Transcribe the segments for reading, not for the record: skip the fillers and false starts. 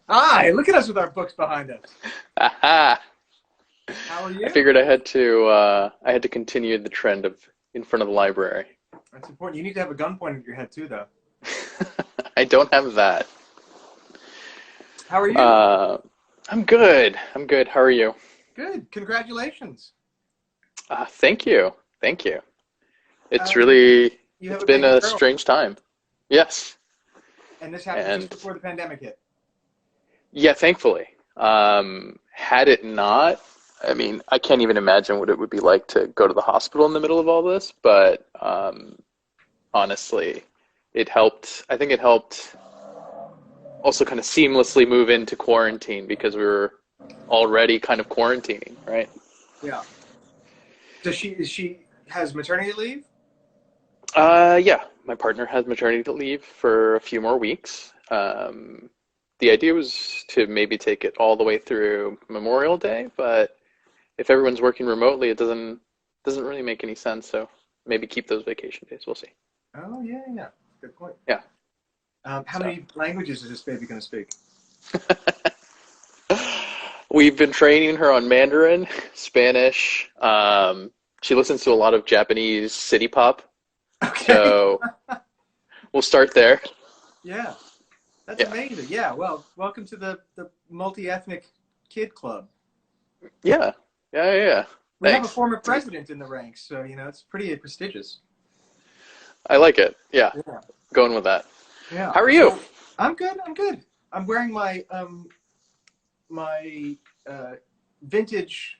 Hi, look at us with our books behind us. Aha! How are I you? figured I had to continue the trend of in front of the library. That's important. You need to have a gun pointed at your head too, though. I don't have that. How are you? Uh, I'm good. I'm good. How are you? Good. Congratulations. Thank you. Thank you. It's Um, really you have it's a been baby a girl, strange time. Yes. and this happened just And before the pandemic hit. yeah, thankfully. Had it not, I mean, I can't even imagine what it would be like to go to the hospital in the middle of all this, but honestly, it helped. I think it helped also kind of seamlessly move into quarantine because we were already kind of quarantining, right? Yeah. Does she? Is she has maternity leave? Yeah, my partner has maternity leave for a few more weeks. The idea was to maybe take it all the way through Memorial Day, but if everyone's working remotely, it doesn't really make any sense. So maybe keep those vacation days. We'll see. Oh yeah, yeah. Good point. Yeah. How So many languages is this baby going to speak? we've been training her on Mandarin, Spanish. She listens to a lot of Japanese city pop, Okay. so we'll start there. Yeah, that's Yeah. amazing. Yeah. Well, welcome to the multi-ethnic kid club. Yeah. Yeah. Yeah. Yeah. We have a Thanks. former president in the ranks, so it's pretty prestigious. I like it. Yeah. Yeah. Going with that. Yeah. How are you? So I'm good. I'm good. I'm wearing my vintage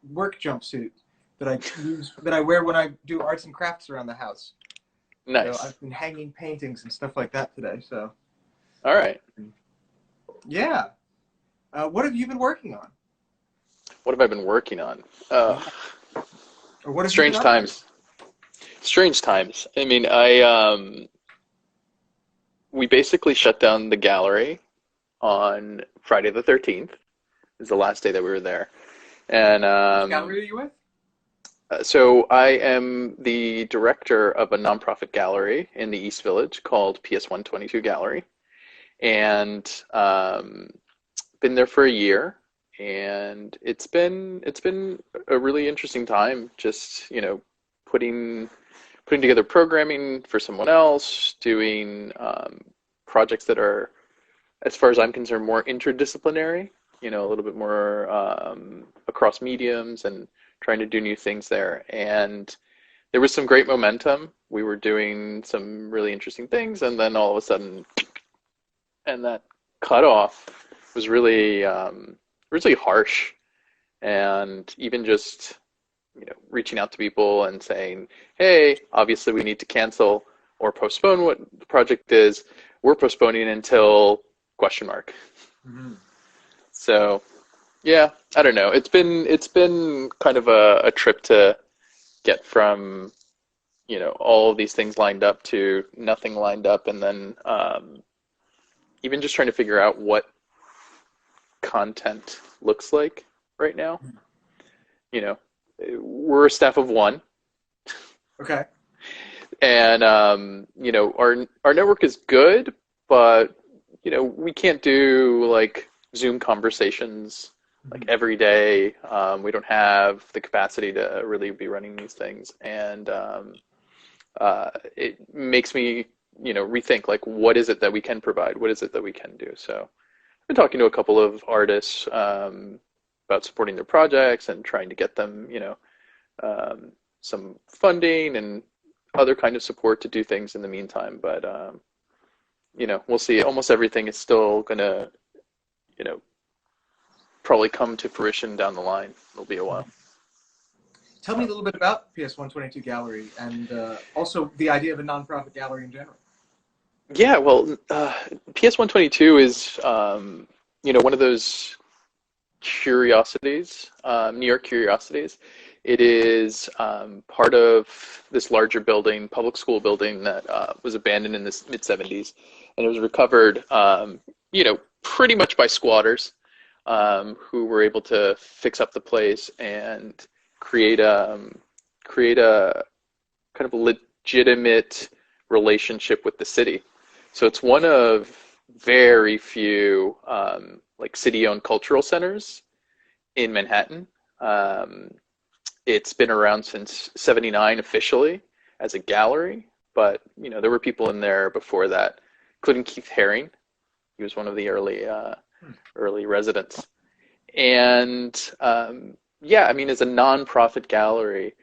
work jumpsuit that I wear when I do arts and crafts around the house. So Nice. I've been hanging paintings and stuff like that today. So All right. yeah. What have you been working on? What have I been working on? Uh, Yeah. Or what have you been strange up to? times. Strange times. I mean, I we basically shut down the gallery on Friday the 13th. Is the last day that we were there. And Which gallery are you with? so I am the director of a nonprofit gallery in the East Village called PS122 Gallery, and been there for a year. And it's been a really interesting time. Just putting together programming for someone else, doing projects that are, as far as I'm concerned, more interdisciplinary, a little bit more across mediums and trying to do new things there. And there was some great momentum. We were doing some really interesting things, and then all of a sudden, and that cutoff was really harsh. And even just, reaching out to people and saying, hey, obviously we need to cancel or postpone what the project is. We're postponing until question mark. Hmm. So yeah, I don't know. It's been kind of a trip to get from, all of these things lined up to nothing lined up, and then even just trying to figure out what content looks like right now. You know, we're a staff of one, Okay. and our network is good, but we can't do like Zoom conversations like Hmm. every day. We don't have the capacity to really be running these things, and it makes me rethink like what is it that we can provide, what is it that we can do. So I've been talking to a couple of artists about supporting their projects and trying to get them some funding and other kind of support to do things in the meantime. But we'll see. Almost everything is still gonna, you know, probably come to fruition down the line. It'll be a while. Tell me a So little bit about PS122 Gallery and also the idea of a nonprofit gallery in general. yeah, well, PS122 is one of those curiosities, New York curiosities. It is part of this larger building, public school building that was abandoned in the mid 70s, and it was recovered, pretty much by squatters who were able to fix up the place and create create a kind of legitimate relationship with the city. So it's one of very few like city-owned cultural centers in Manhattan. Um, it's been around since '79 officially as a gallery, but there were people in there before that, including Keith Haring. He was one of the early residents. And yeah, I mean, as a nonprofit gallery,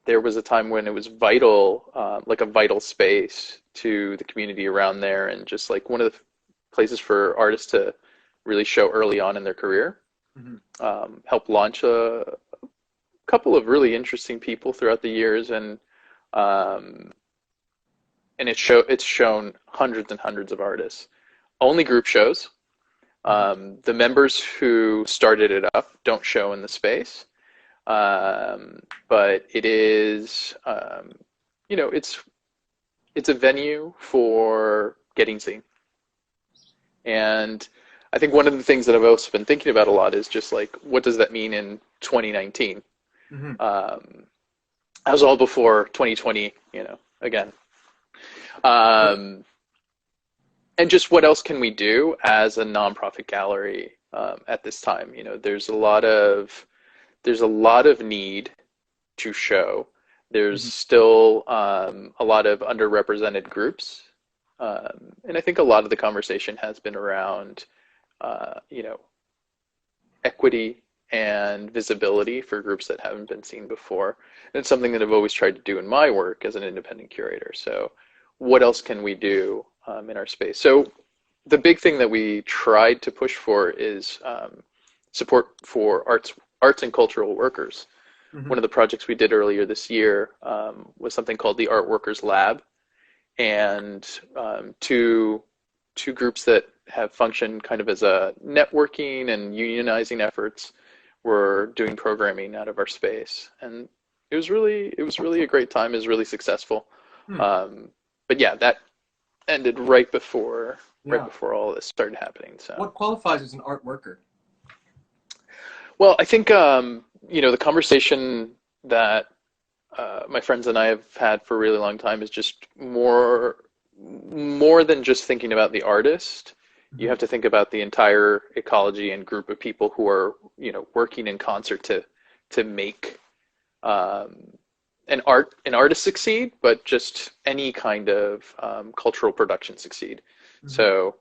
there was a time when it was vital, like a vital space to the community around there, and just like one of the places for artists to really show early on in their career. Help launch a couple of really interesting people throughout the years, and it's shown hundreds and hundreds of artists. Only group shows. The members who started it up don't show in the space, but it is, it's a venue for getting seen. And I think one of the things that I've also been thinking about a lot is just like, what does that mean in 2019? That was all before 2020, again. And just what else can we do as a nonprofit gallery at this time? There's a lot of need to show. There's still a lot of underrepresented groups, and I think a lot of the conversation has been around, equity and visibility for groups that haven't been seen before. And it's something that I've always tried to do in my work as an independent curator. So what else can we do in our space? So the big thing that we tried to push for is support for arts and cultural workers. One of the projects we did earlier this year was something called the Art Workers Lab, and two groups that have functioned kind of as a networking and unionizing efforts were doing programming out of our space, and it was really a great time. It was really successful. But yeah, that ended right before all this started happening. So what qualifies as an art worker? Well, I think the conversation that my friends and I have had for a really long time is just more than just thinking about the artist. You have to think about the entire ecology and group of people who are working in concert to make an artist succeed, but just any kind of cultural production succeed. So,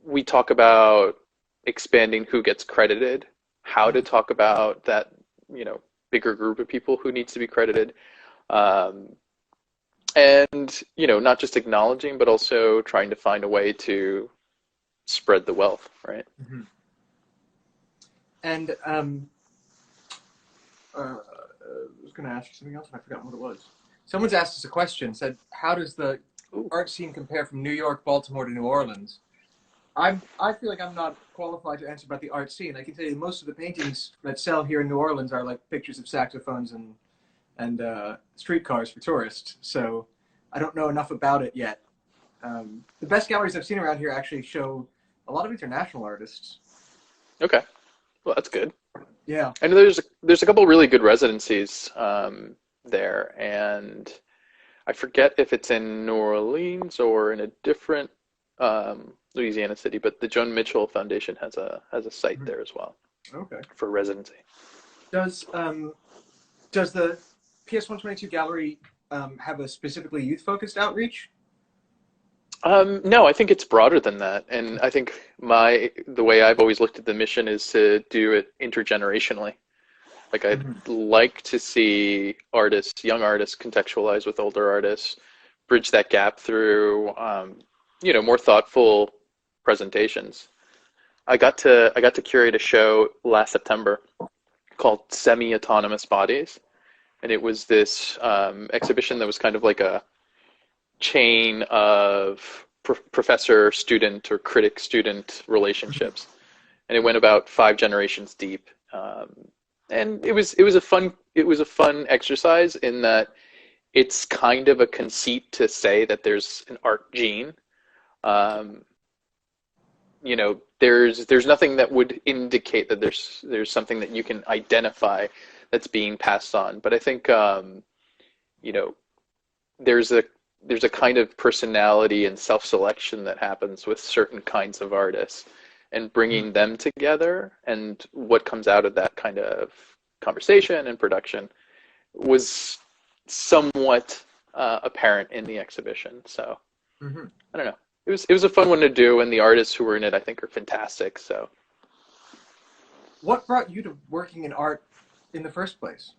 we talk about expanding who gets credited, how to talk about that, bigger group of people who needs to be credited. And, not just acknowledging, but also trying to find a way to spread the wealth, right? And I was going to ask you something else, and I forgot what it was. Someone's asked us a question, said, how does the art scene compare from New York, Baltimore to New Orleans? I feel like I'm not qualified to answer about the art scene. I can tell you most of the paintings that sell here in New Orleans are like pictures of saxophones and streetcars for tourists. So I don't know enough about it yet. The best galleries I've seen around here actually show a lot of international artists. Okay, well that's good. Yeah, I know there's a couple really good residencies there, and I forget if it's in New Orleans or in a different Louisiana city, but the Joan Mitchell Foundation has a site there as well. Okay. For residency. Does the PS122 gallery have a specifically youth-focused outreach? No, I think it's broader than that, and I think the way I've always looked at the mission is to do it intergenerationally. Like I'd like to see young artists contextualize with older artists, bridge that gap through more thoughtful presentations. I got to curate a show last September called Semi-Autonomous Bodies, and it was this exhibition that was kind of like a chain of professor-student or critic-student relationships, and it went about 5 generations deep. And it was a fun exercise in that it's kind of a conceit to say that there's an art gene. There's nothing that would indicate that there's something that you can identify that's being passed on. But I think there's there's a kind of personality and self-selection that happens with certain kinds of artists, and bringing them together and what comes out of that kind of conversation and production was somewhat apparent in the exhibition. So I don't know. It was a fun one to do, and the artists who were in it, I think, are fantastic. So, what brought you to working in art in the first place?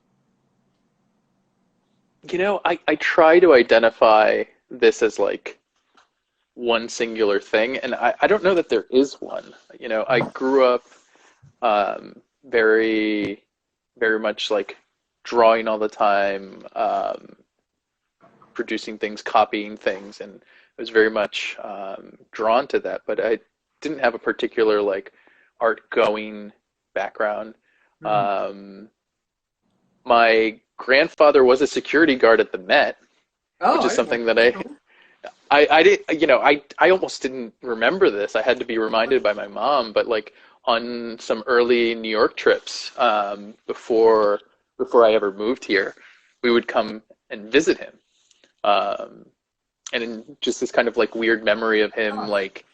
I try to identify this as like one singular thing, and I don't know that there is one. I grew up very, very much like drawing all the time, producing things, copying things, and I was very much drawn to that, but I didn't have a particular like art going background. My grandfather was a security guard at the Met, which is something that I did, I almost didn't remember this. I had to be reminded by my mom, but like on some early New York trips, before I ever moved here, we would come and visit him. And in just this kind of like weird memory of him, like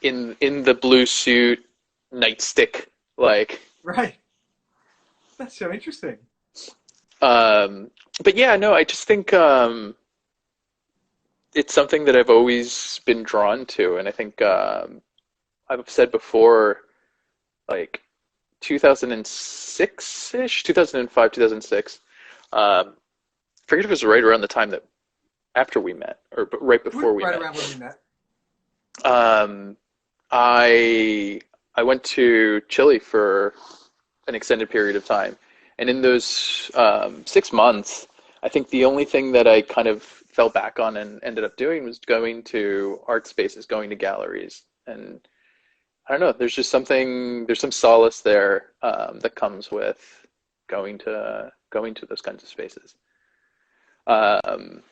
in the blue suit, nightstick, like. Right. That's so interesting. But yeah, no, I just think it's something that I've always been drawn to, and I think I've said before, like 2006-ish, 2005, 2006. I forget if it was right around the time that after we met, or right before we met. Right around when we met. I went to Chile for an extended period of time. And in those 6 months, I think the only thing that I kind of fell back on and ended up doing was going to art spaces, going to galleries. And I don't know, there's some solace there that comes with going to those kinds of spaces. And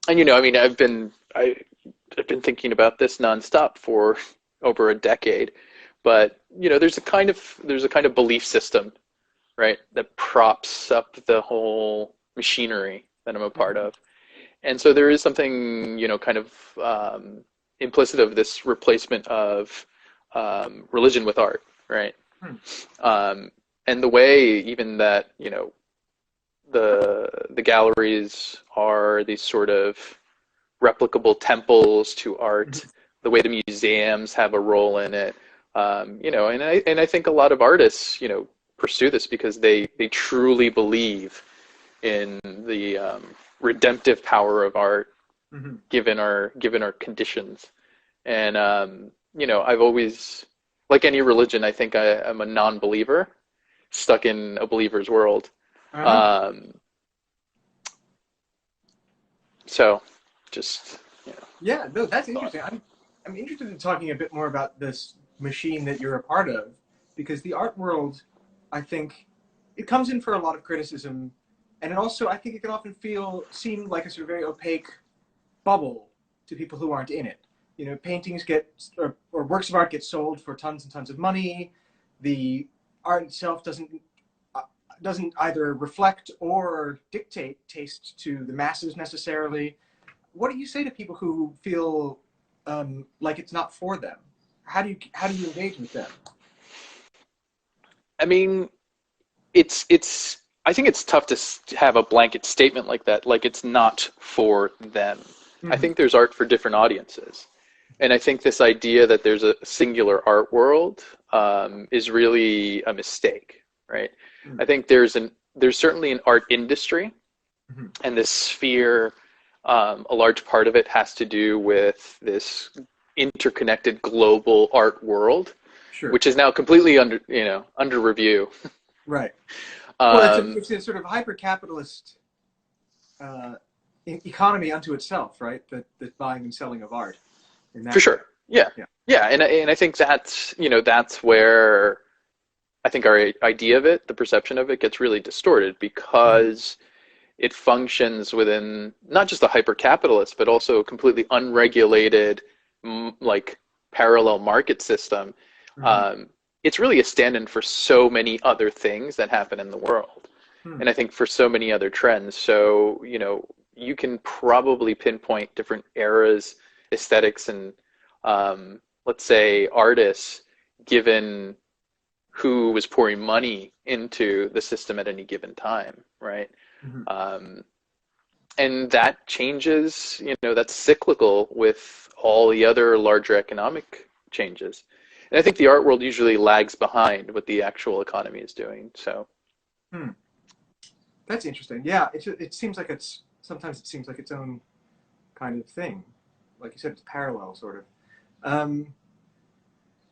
I mean, I've been thinking about this nonstop for over a decade, but there's a kind of belief system, right, that props up the whole machinery that I'm a part of. And so there is something, kind of implicit of this replacement of religion with art, right? And the way even that, the galleries are these sort of replicable temples to art, the way the museums have a role in it, and I think a lot of artists, pursue this because they truly believe in the redemptive power of art, given our conditions. And I've always, like any religion, I think I'm a non-believer stuck in a believer's world. So just yeah, no, that's interesting. I'm interested in talking a bit more about this machine that you're a part of, because the art world, I think, it comes in for a lot of criticism, and it also, I think it can often seem like a sort of very opaque bubble to people who aren't in it. Paintings or works of art get sold for tons and tons of money. The art itself doesn't either reflect or dictate taste to the masses necessarily. What do you say to people who feel like it's not for them? How do you engage with them? I mean, I think it's tough to have a blanket statement like that, like it's not for them. I think there's art for different audiences. And I think this idea that there's a singular art world is really a mistake, right? I think there's certainly an art industry, and this sphere, a large part of it has to do with this interconnected global art world, which is now completely under review. Right. Well, it's a sort of hyper-capitalist economy unto itself, right? The buying and selling of art. For sure. Yeah. And I think that's where I think our idea of it, the perception of it, gets really distorted, because it functions within not just a hyper-capitalist, but also a completely unregulated, like, parallel market system. It's really a stand-in for so many other things that happen in the world, and I think for so many other trends. So you can probably pinpoint different eras, aesthetics, and let's say artists, given who was pouring money into the system at any given time, right? Mhm. And that changes, that's cyclical with all the other larger economic changes. And I think the art world usually lags behind what the actual economy is doing. So, Hmm. That's interesting. Yeah, it seems like sometimes it seems like its own kind of thing. Like you said, it's parallel, sort of. Um,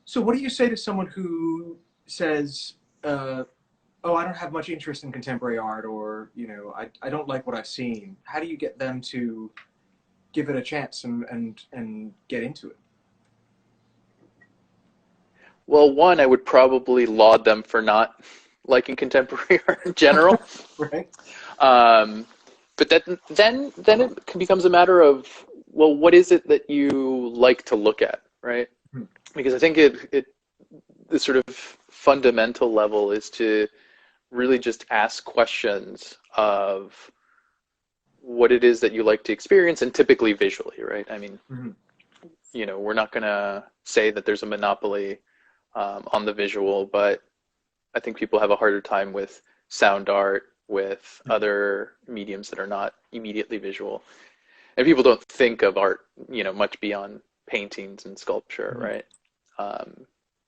so, what do you say to someone who says, "Oh, I don't have much interest in contemporary art," or I don't like what I've seen? How do you get them to give it a chance and get into it? well, one, I would probably laud them for not liking contemporary art in general. Right? Um, but then it becomes a matter of, well, what is it that you like to look at, right? Hmm. Because I think the sort of fundamental level is to really just ask questions of what it is that you like to experience, and typically visually, right? I mean, Hmm. we're not going to say that there's a monopoly on the visual, but I think people have a harder time with sound art, with other mediums that are not immediately visual. And people don't think of art, much beyond paintings and sculpture, Hmm. right?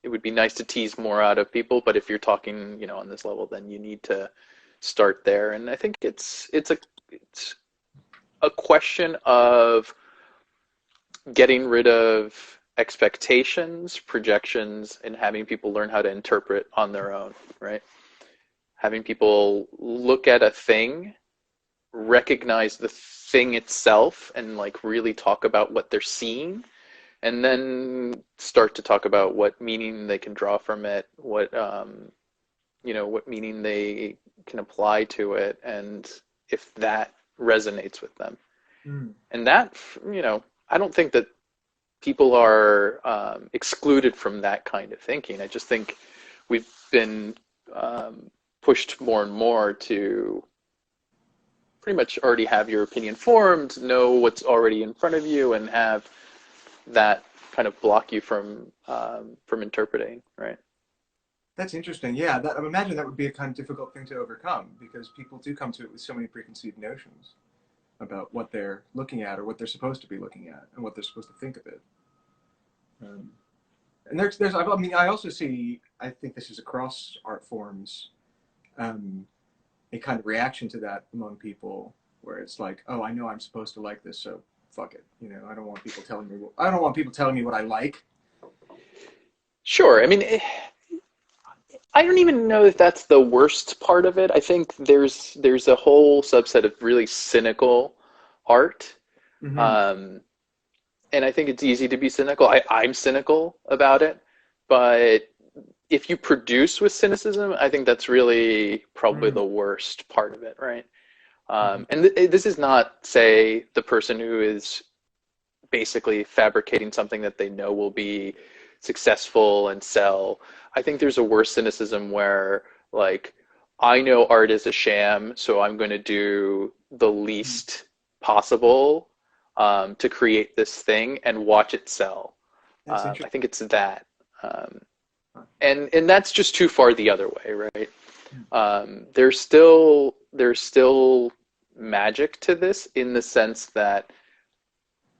It would be nice to tease more out of people, but if you're talking, on this level, then you need to start there. And I think it's a question of getting rid of expectations, projections, and having people learn how to interpret on their own, right? Having people look at a thing, recognize the thing itself, and like really talk about what they're seeing, and then start to talk about what meaning they can draw from it, what meaning they can apply to it, and if that resonates with them. Hmm. And that, I don't think that people are excluded from that kind of thinking. I just think we've been pushed more and more to pretty much already have your opinion formed, know what's already in front of you, and have that kind of block you from interpreting, right? That's interesting. Yeah, I imagine that would be a kind of difficult thing to overcome because people do come to it with so many preconceived notions about what they're looking at or what they're supposed to be looking at and what they're supposed to think of it. Um, and I mean, I also see, I think this is across art forms, um, a kind of reaction to that among people where it's like, oh, I know I'm supposed to like this, so fuck it. I don't want people telling me, I don't want people telling me what I like. Sure. I mean, I don't even know if that's the worst part of it. I think there's a whole subset of really cynical art. Hmm. Um, and I think it's easy to be cynical. I'm cynical about it, but if you produce with cynicism, I think that's really probably Hmm. the worst part of it, right? Hmm. And this is not, say, the person who is basically fabricating something that they know will be successful and sell. I think there's a worse cynicism where, like, I know art is a sham, so I'm going to do the least possible to create this thing and watch it sell. That's I interesting. think it's that. Um, and that's just too far the other way, right? There's still magic to this in the sense that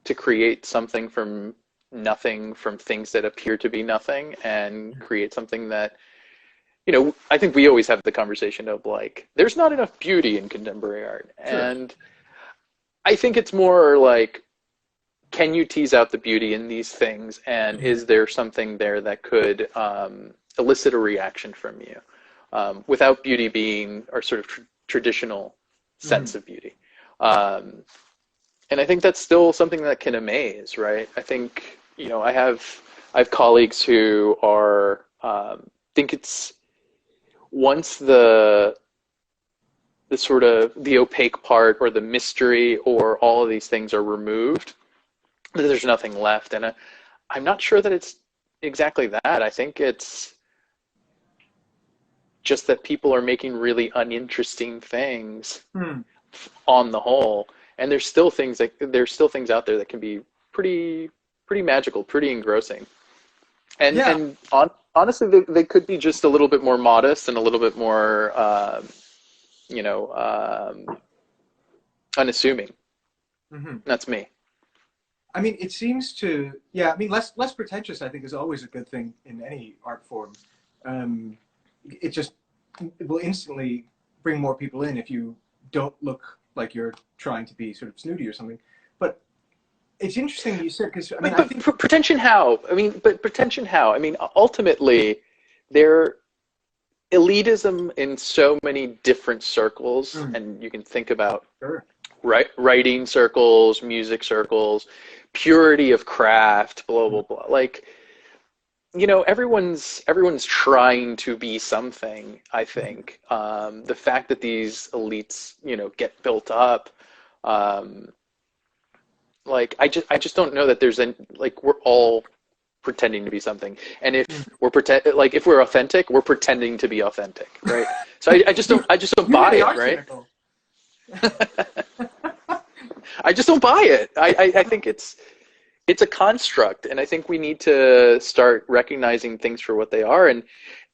to create something from nothing, from things that appear to be nothing, and create something that, I think we always have the conversation of like, there's not enough beauty in contemporary art. Sure. And I think it's more like, can you tease out the beauty in these things? And is there something there that could elicit a reaction from you without beauty being our sort of traditional Hmm. sense of beauty? Um, and I think that's still something that can amaze, right? I think, I have colleagues who are think it's once the sort of the opaque part or the mystery or all of these things are removed, that there's nothing left. And I'm not sure that it's exactly that. I think it's just that people are making really uninteresting things Hmm. on the whole. and there's still things out there that can be pretty magical, pretty engrossing. Yeah. And honestly, they could be just a little bit more modest and a little bit more, you know, unassuming. Hmm. That's me. I mean, it seems to, yeah, I mean, less pretentious, I think, is always a good thing in any art form. Um, it just it will instantly bring more people in if you don't look like you're trying to be sort of snooty or something. But it's interesting you said, because I mean, I But think, pretension how? I mean, but pretension how? I mean, ultimately, there elitism in so many different circles, mm, and you can think about sure. writing circles, music circles, purity of craft, blah blah blah. Like, you know, everyone's trying to be something. I think the fact that these elites, you know, get built up, um, like I just don't know that there's any, like, we're all pretending to be something, and Mm. if we're authentic, we're pretending to be authentic, right? So I just don't You buy really it, are right? cynical. I just don't buy it. I think it's a construct, and I think we need to start recognizing things for what they are,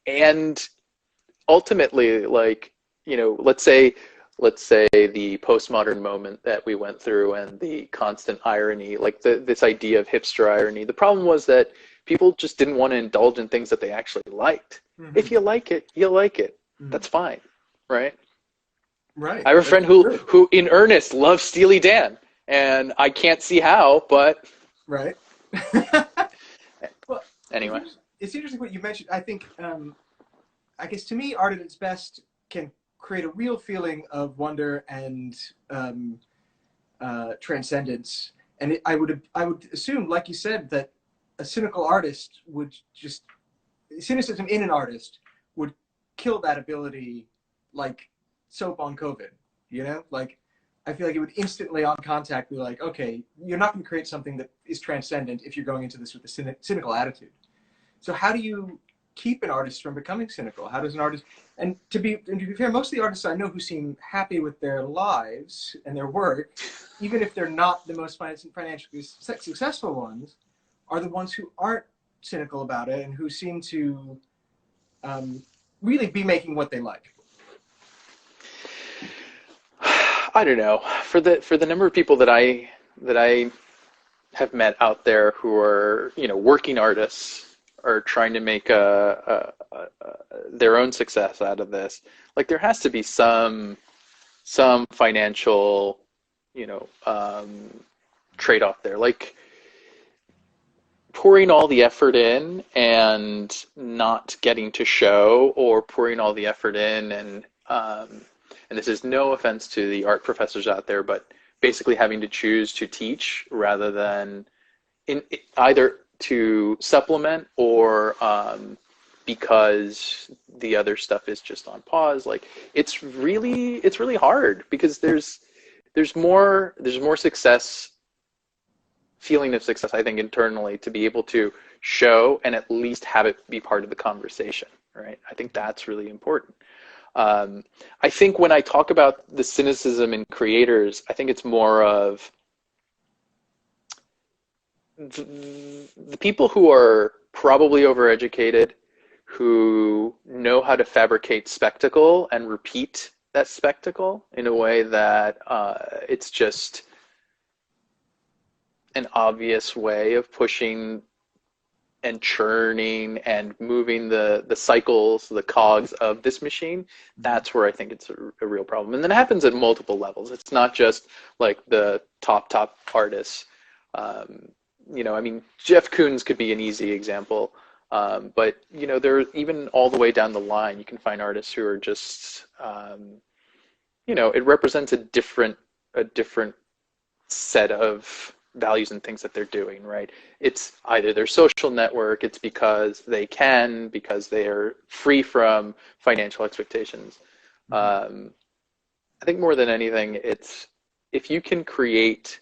and ultimately, like, you know, let's say the postmodern moment that we went through and the constant irony, like this idea of hipster irony. The problem was that people just didn't want to indulge in things that they actually liked. Hmm. If you like it, you like it. Hmm. That's fine, right? Right. I have a That's friend who true. who in earnest loves Steely Dan, and I can't see how, but Right. Well, anyway. it's interesting what you mentioned. I think, I guess to me, art at its best can create a real feeling of wonder and um, transcendence. And I would assume, like you said, that a cynical artist would just cynicism in an artist would kill that ability, like soap on COVID. You know, like I feel like it would instantly on contact be like, okay, you're not going to create something that is transcendent if you're going into this with a cynical attitude. So how do you keep an artist from becoming cynical? How does an artist, and to be fair, most of the artists I know who seem happy with their lives and their work, even if they're not the most financially successful ones, are the ones who aren't cynical about it and who seem to um, really be making what they like. I don't know. For the number of people that I have met out there who are, you know, working artists or trying to make their own success out of this, like, there has to be some financial, you know, trade-off there. Like, pouring all the effort in and not getting to show, or pouring all the effort in and this is no offense to the art professors out there, but basically having to choose to teach rather than either to supplement or because the other stuff is just on pause. Like, it's really hard because there's more success, feeling of success, I think, internally, to be able to show and at least have it be part of the conversation, right? I think that's really important. I think when I talk about the cynicism in creators, I think it's more of the people who are probably overeducated, who know how to fabricate spectacle and repeat that spectacle in a way that it's just an obvious way of pushing and churning and moving the cycles, the cogs of this machine. That's where I think it's a real problem. And then it happens at multiple levels. It's not just like the top artists. Um, you know, I mean, Jeff Koons could be an easy example. But, you know, there, even all the way down the line, you can find artists who are just, you know, it represents a different set of values and things that they're doing, right? It's either their social network, it's because they are free from financial expectations. Mm-hmm. I think more than anything, it's if you can create,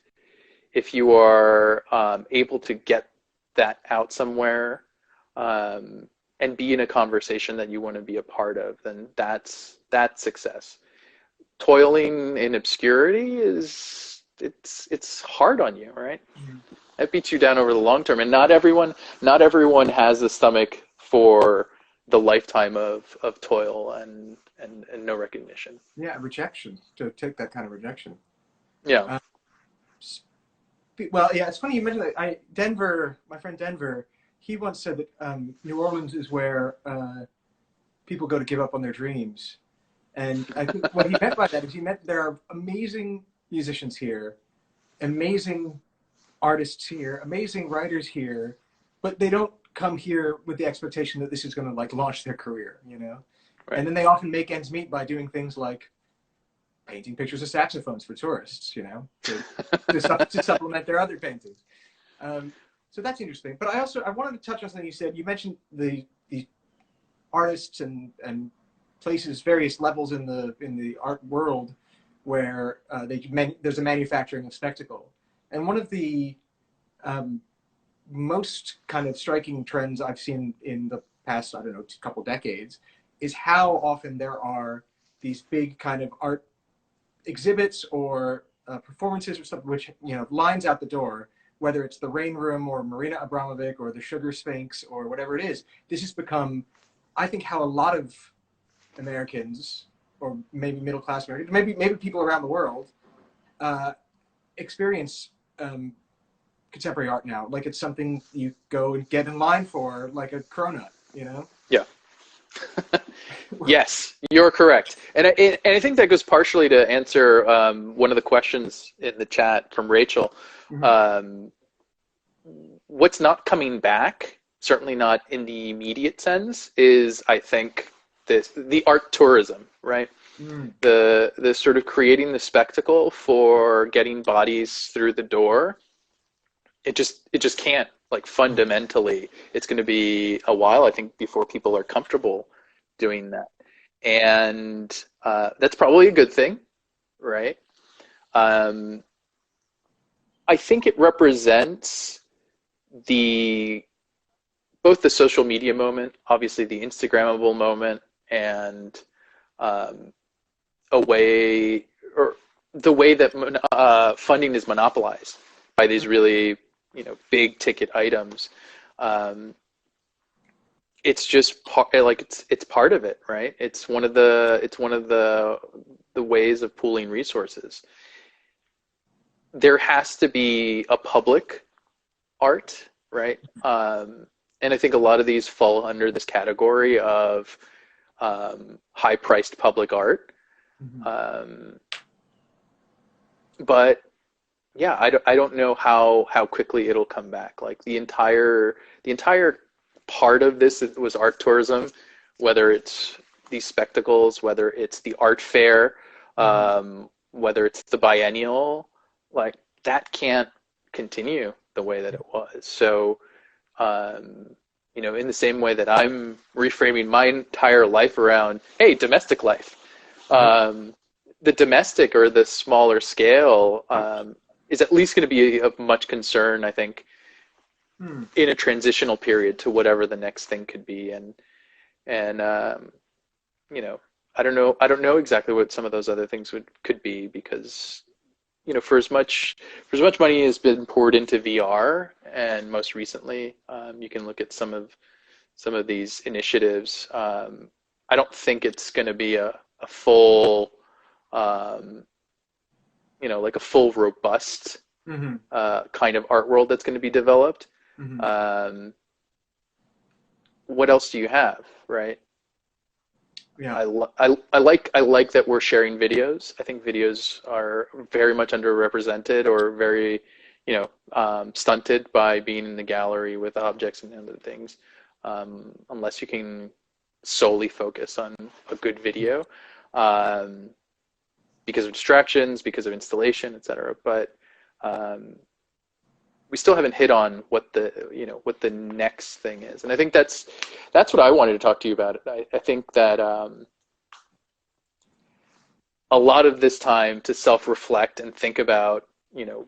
if you are able to get that out somewhere, and be in a conversation that you want to be a part of, then that's success. Toiling in obscurity is it's hard on you, right? Mhm. It beats you down over the long term, and not everyone has the stomach for the lifetime of toil and no recognition. Yeah, rejection, to take that kind of rejection. Yeah. Uh, well, yeah, it's funny you mentioned that. Denver, my friend Denver, he once said that New Orleans is where people go to give up on their dreams. And I think what he meant by that is he meant there are amazing musicians here, amazing artists here, amazing writers here, but they don't come here with the expectation that this is going to like launch their career, you know? Right. And then they often make ends meet by doing things like painting pictures of saxophones for tourists, you know, to supplement their other paintings. So that's interesting. But I wanted to touch on something you said. You mentioned the artists and places, various levels in the art world where there's a manufacturing of spectacle. And one of the most kind of striking trends I've seen in the past, I don't know, couple decades, is how often there are these big kind of art exhibits or performances or something which, you know, lines out the door, whether it's the Rain Room or Marina Abramovic or the Sugar Sphinx or whatever it is. This has become, I think, how a lot of Americans, or maybe middle-class Americans, maybe people around the world, experience contemporary art now. Like it's something you go and get in line for, like a cronut, you know? Yeah. Yes, you're correct. And I think that goes partially to answer one of the questions in the chat from Rachel. Mm-hmm. What's not coming back, certainly not in the immediate sense, is, I think, the art tourism, right? Mm. The sort of creating the spectacle for getting bodies through the door. It just can't. Like fundamentally, it's going to be a while, I think, before people are comfortable doing that. And that's probably a good thing, right? I think it represents both the social media moment, obviously the Instagrammable moment, and the way that funding is monopolized by these really, you know, big ticket items. It's just it's part of it, right? It's one of the ways of pooling resources. There has to be a public art, right? And I think a lot of these fall under this category of high-priced public art. Mm-hmm. But yeah, I don't know how quickly it'll come back. Like the entire part of this was art tourism, whether it's these spectacles, whether it's the art fair, whether it's the biennial, like that can't continue the way that it was. So, you know, in the same way that I'm reframing my entire life around, hey, domestic life, the domestic or the smaller scale is at least going to be of much concern, I think, in a transitional period to whatever the next thing could be. And you know, I don't know exactly what some of those other things could be, because, you know, for as much money has been poured into VR, and most recently, you can look at some of these initiatives. I don't think it's going to be a full, you know, like a full robust kind of art world that's going to be developed. What else do you have, right? Yeah. I like that we're sharing videos. I think videos are very much underrepresented, or very, you know, stunted by being in the gallery with objects and other things, unless you can solely focus on a good video, because of distractions, because of installation, etc. But we still haven't hit on what the next thing is, and I think that's what I wanted to talk to you about. I think that a lot of this time to self-reflect and think about, you know,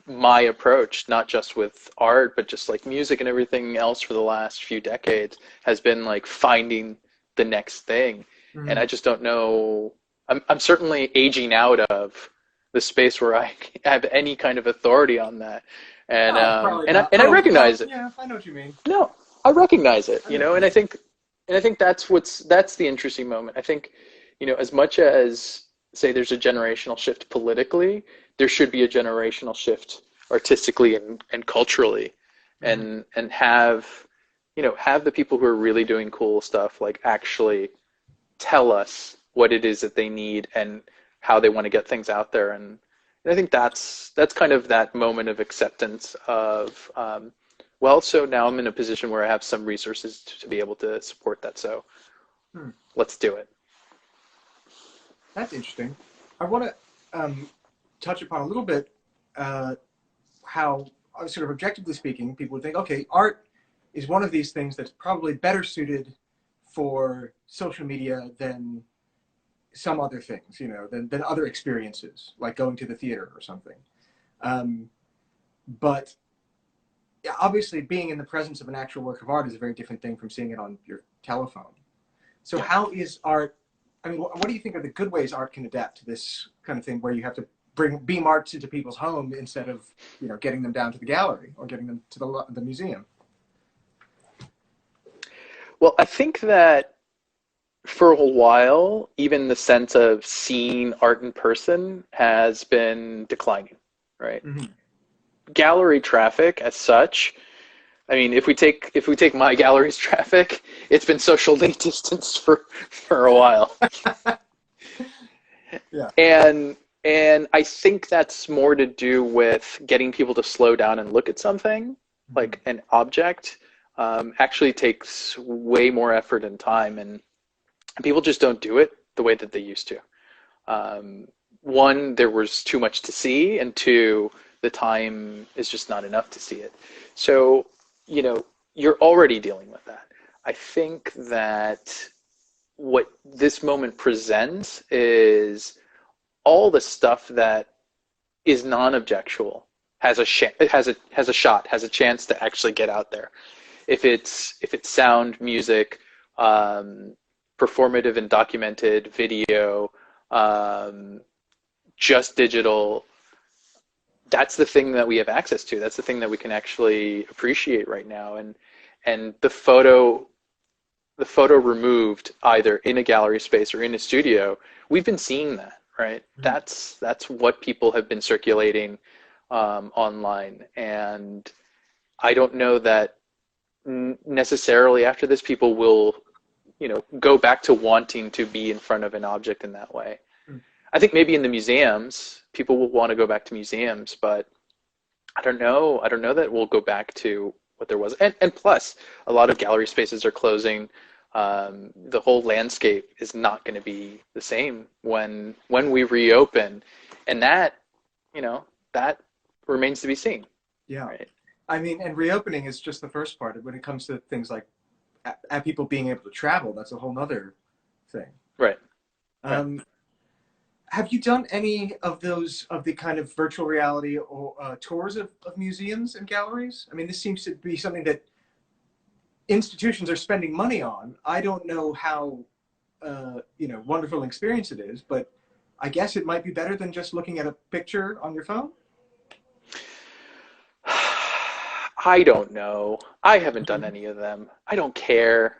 my approach, not just with art, but just like music and everything else for the last few decades, has been like finding the next thing. And I just don't know. I'm certainly aging out of the space where I have any kind of authority on that. And Probably not. I recognize it. Yeah, I know what you mean. No, I recognize it, I you know know, what and I think that's the interesting moment. I think, you know, as much as say there's a generational shift politically, there should be a generational shift artistically and culturally, Mhm. and have, you know, have the people who are really doing cool stuff like actually tell us what it is that they need and how they want to get things out there. And I think that's kind of that moment of acceptance of, well, so now I'm in a position where I have some resources to be able to support that. So Hmm. let's do it. That's interesting. I want to touch upon a little bit how, sort of objectively speaking, people would think, okay, art is one of these things that's probably better suited for social media than some other things, you know, than other experiences, like going to the theater or something. Um, but yeah, obviously, being in the presence of an actual work of art is a very different thing from seeing it on your telephone. So, Yeah. how is art? I mean, what do you think are the good ways art can adapt to this kind of thing, where you have to beam art into people's home instead of, you know, getting them down to the gallery or getting them to the museum? Well, I think that for a while, even the sense of seeing art in person has been declining, right? Mm-hmm. Gallery traffic as such, I mean, if we take my gallery's traffic, it's been socially distanced for a while. Yeah. And I think that's more to do with getting people to slow down and look at something, Mm-hmm. like an object, actually takes way more effort and time, and people just don't do it the way that they used to. One, there was too much to see, and two, the time is just not enough to see it. So, you know, you're already dealing with that. I think that what this moment presents is all the stuff that is non-objectual has a shot, has a chance to actually get out there. If it's sound, music, performative and documented video, um, just digital, that's the thing that we have access to. That's the thing that we can actually appreciate right now. And the photo removed either in a gallery space or in a studio, we've been seeing that, right? Mm-hmm. That's what people have been circulating online. And I don't know that necessarily after this people will, you know, go back to wanting to be in front of an object in that way. I think maybe in the museums, people will want to go back to museums, but I don't know. I don't know that we'll go back to what there was. And plus, a lot of gallery spaces are closing. The whole landscape is not going to be the same when we reopen, and that, you know, that remains to be seen. Yeah. Right. I mean, and reopening is just the first part. When it comes to things like people being able to travel, that's a whole nother thing. Right. Right. Um, have you done any of those, of the kind of virtual reality or tours of museums and galleries? I mean, this seems to be something that institutions are spending money on. I don't know how, you know, wonderful an experience it is, but I guess it might be better than just looking at a picture on your phone. I don't know. I haven't done any of them. I don't care.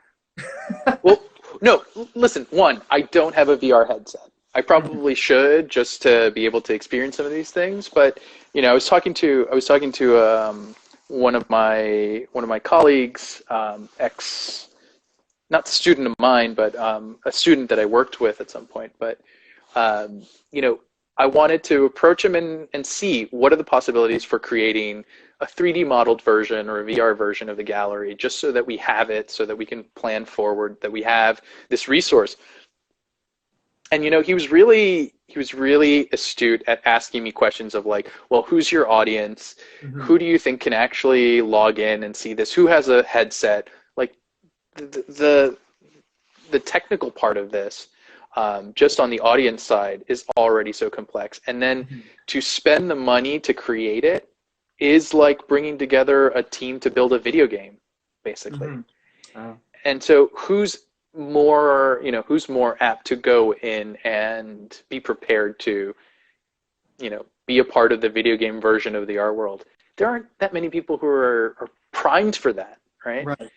Well, no, listen, one, I don't have a VR headset. I probably should just to be able to experience some of these things, but you know, I was talking to one of my colleagues, ex, not student of mine, but a student that I worked with at some point. But you know, I wanted to approach him and see what are the possibilities for creating a 3D modeled version or a VR version of the gallery, just so that we have it, so that we can plan forward, that we have this resource. And you know, he was really astute at asking me questions of like, well, who's your audience? Mm-hmm. Who do you think can actually log in and see this? Who has a headset? Like the the technical part of this, just on the audience side, is already so complex. And then Mm-hmm. to spend the money to create it is like bringing together a team to build a video game, basically. Mm-hmm. Oh. And so who's more apt to go in and be prepared to be a part of the video game version of the art world. There aren't that many people who are primed for that, right? Right.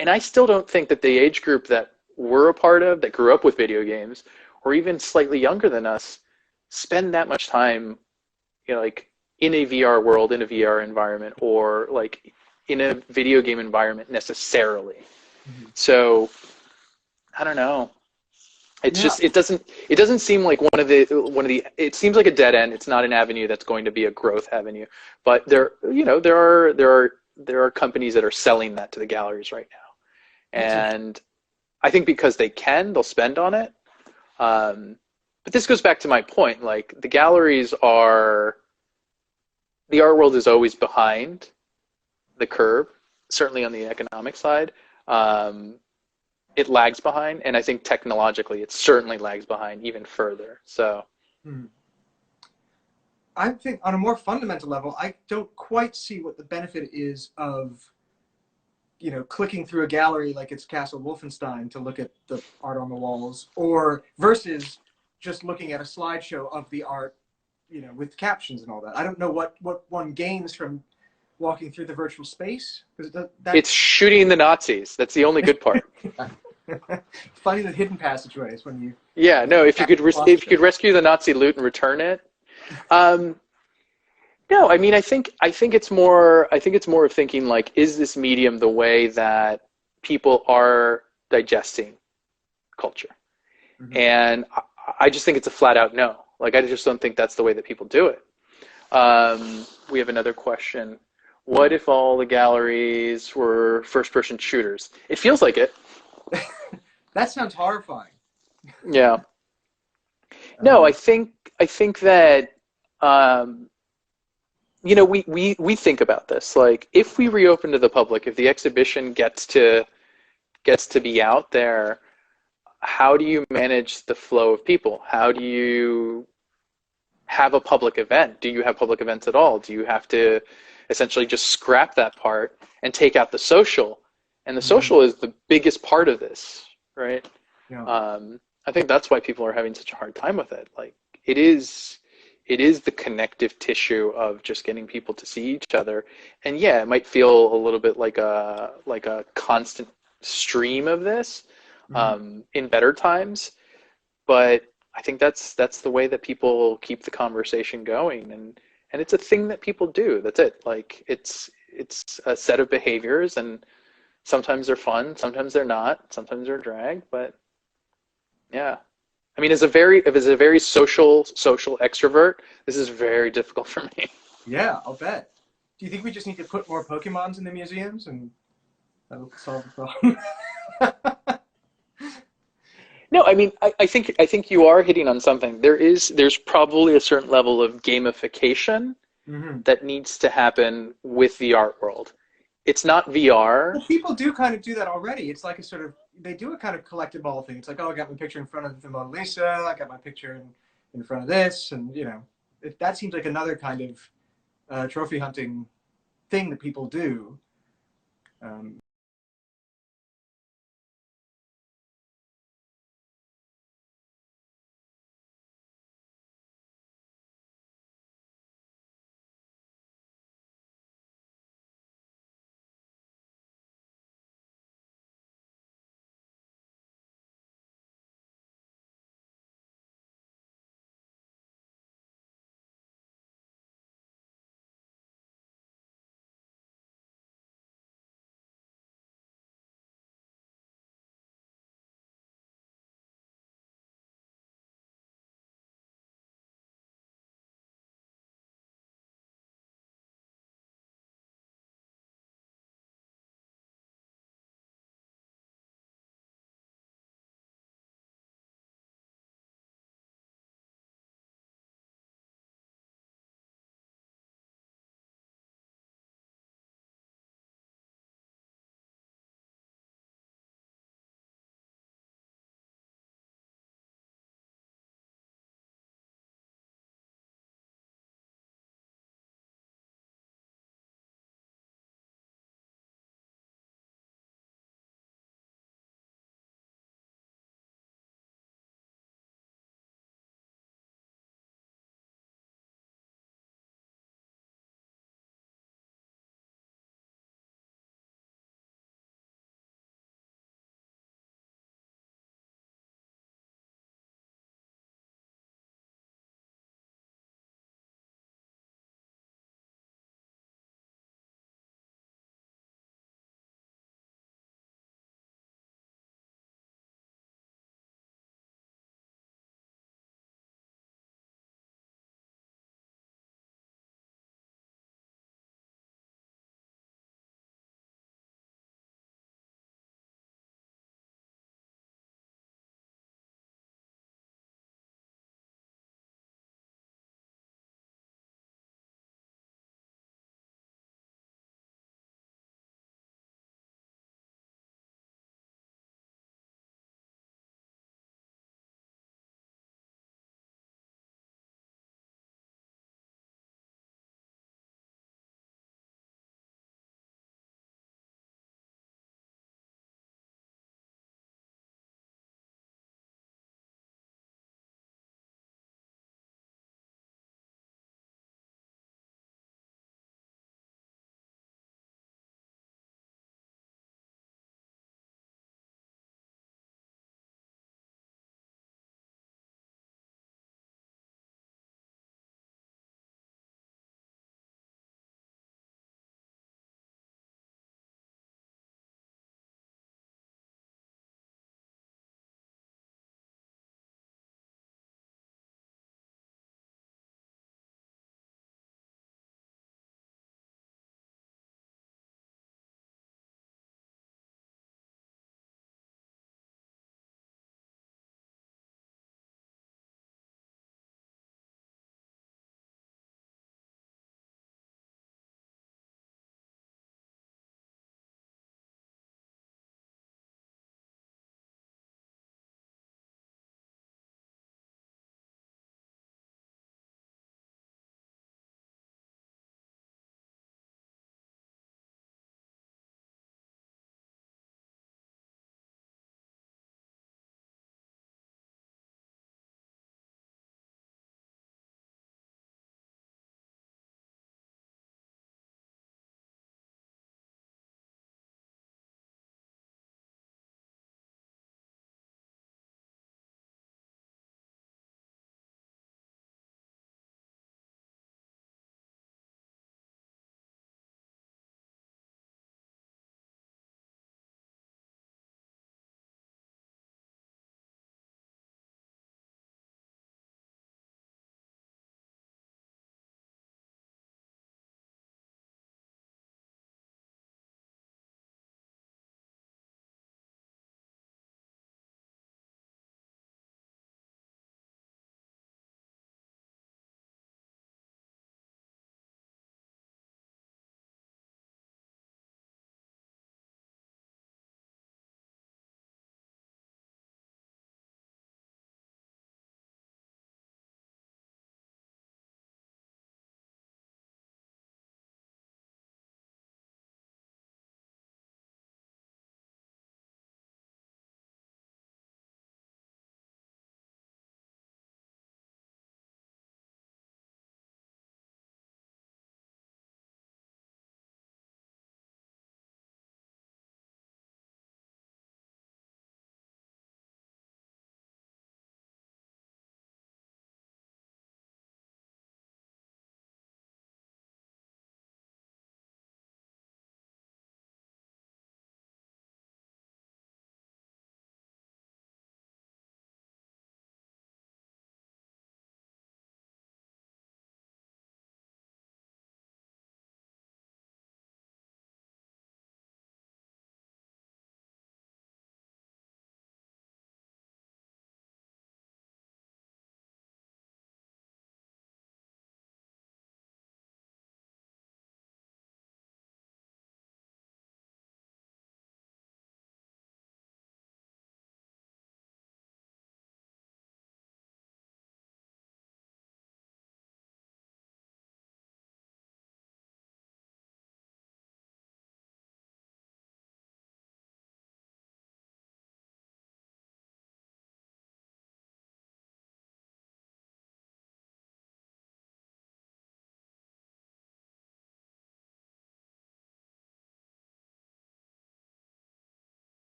And I still don't think that the age group that we're a part of, that grew up with video games, or even slightly younger than us, spend that much time, like in a VR world, in a VR environment, or like in a video game environment necessarily. Mm-hmm. So I don't know. It's just it doesn't seem like one of the it seems like a dead end. It's not an avenue that's going to be a growth avenue. But there are companies that are selling that to the galleries right now. And I think because they can, they'll spend on it. But this goes back to my point, like the art world is always behind the curve, certainly on the economic side. It lags behind, and I think technologically it certainly lags behind even further. So I think on a more fundamental level, I don't quite see what the benefit is of, clicking through a gallery like it's Castle Wolfenstein to look at the art on the walls, or versus just looking at a slideshow of the art, with captions and all that. I don't know what one gains from walking through the virtual space. It's shooting the Nazis. That's the only good part. Finding the hidden passageways when you. Yeah, no. If you could rescue the Nazi loot and return it. No, I mean, I think it's more of thinking like, is this medium the way that people are digesting culture? Mm-hmm. And I just think it's a flat out no. Like, I just don't think that's the way that people do it. We have another question. What if all the galleries were first-person shooters? It feels like it. That sounds horrifying. Yeah. No, I think that we think about this. Like, if we reopen to the public, if the exhibition gets to be out there, how do you manage the flow of people? How do you have a public event? Do you have public events at all? Do you have to essentially just scrap that part and take out the social? And the social is the biggest part of this, right? Yeah. I think that's why people are having such a hard time with it. Like, it is the connective tissue of just getting people to see each other. And yeah, it might feel a little bit like a constant stream of this in better times, but I think that's the way that people keep the conversation going, and it's a thing that people do. That's it. Like, it's a set of behaviors, and sometimes they're fun, sometimes they're not, sometimes they're drag, but yeah. I mean, as a very social extrovert, this is very difficult for me. Yeah, I'll bet. Do you think we just need to put more Pokemons in the museums and that'll solve the problem? No, I mean, I think you are hitting on something. There's probably a certain level of gamification that needs to happen with the art world. It's not VR. Well, people do kind of do that already. It's like they do a kind of collectible thing. It's like, oh, I got my picture in front of the Mona Lisa. I got my picture in front of this. And, that seems like another kind of trophy hunting thing that people do.